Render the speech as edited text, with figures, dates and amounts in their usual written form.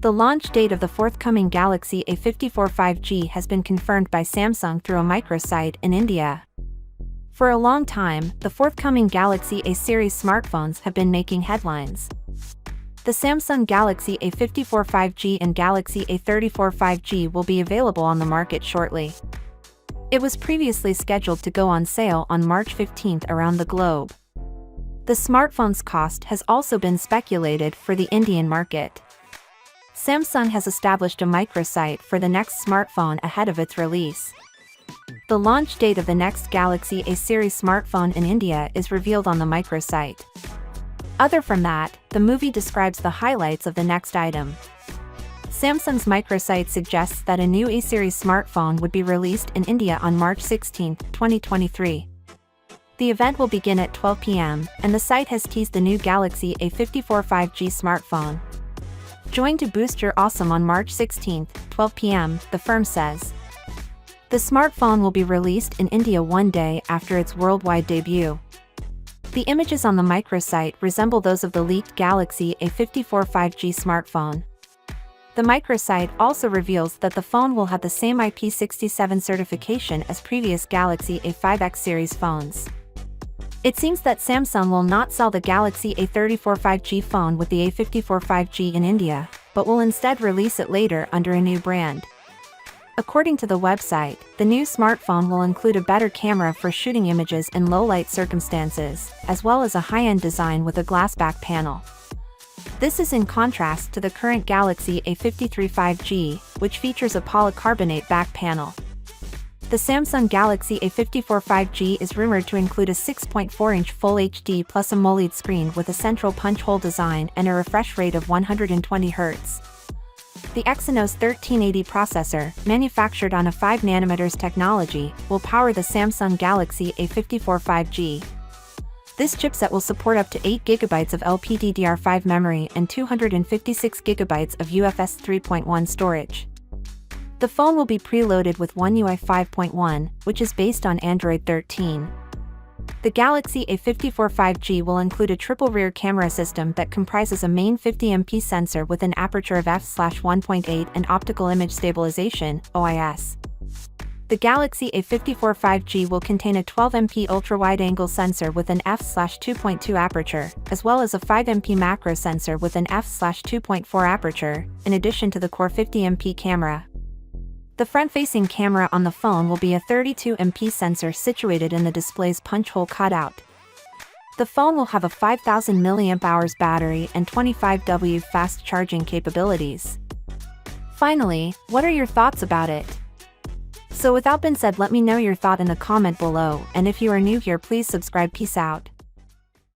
The launch date of the forthcoming Galaxy A54 5G has been confirmed by Samsung through a microsite in India. For a long time, the forthcoming Galaxy A series smartphones have been making headlines. The Samsung Galaxy A54 5G and Galaxy A34 5G will be available on the market shortly. It was previously scheduled to go on sale on March 15 around the globe. The smartphone's cost has also been speculated for the Indian market. Samsung has established a microsite for the next smartphone ahead of its release. The launch date of the next Galaxy A series smartphone in India is revealed on the microsite. Other from that, the movie describes the highlights of the next item. Samsung's microsite suggests that a new A series smartphone would be released in India on March 16, 2023. The event will begin at 12 p.m., and the site has teased the new Galaxy A54 5G smartphone. Join to boost your awesome on March 16, 12 p.m., the firm says. The smartphone will be released in India one day after its worldwide debut. The images on the microsite resemble those of the leaked Galaxy A54 5G smartphone. The microsite also reveals that the phone will have the same IP67 certification as previous Galaxy A5X series phones. It seems that Samsung will not sell the Galaxy A34 5G phone with the A54 5G in India, but will instead release it later under a new brand. According to the website, the new smartphone will include a better camera for shooting images in low-light circumstances, as well as a high-end design with a glass back panel. This is in contrast to the current Galaxy A53 5G, which features a polycarbonate back panel. The Samsung Galaxy A54 5G is rumored to include a 6.4-inch Full HD plus AMOLED screen with a central punch-hole design and a refresh rate of 120 Hz. The Exynos 1380 processor, manufactured on a 5nm technology, will power the Samsung Galaxy A54 5G. This chipset will support up to 8GB of LPDDR5 memory and 256GB of UFS 3.1 storage. The phone will be preloaded with One UI 5.1, which is based on Android 13. The Galaxy A54 5G will include a triple rear camera system that comprises a main 50MP sensor with an aperture of f/1.8 and optical image stabilization, OIS. The Galaxy A54 5G will contain a 12MP ultra-wide-angle sensor with an f/2.2 aperture, as well as a 5MP macro sensor with an f/2.4 aperture, in addition to the core 50MP camera. The front-facing camera on the phone will be a 32MP sensor situated in the display's punch-hole cutout. The phone will have a 5000 mAh battery and 25W fast charging capabilities. Finally, what are your thoughts about it? So without being said, let me know your thought in the comment below, and if you are new here, please subscribe. Peace out.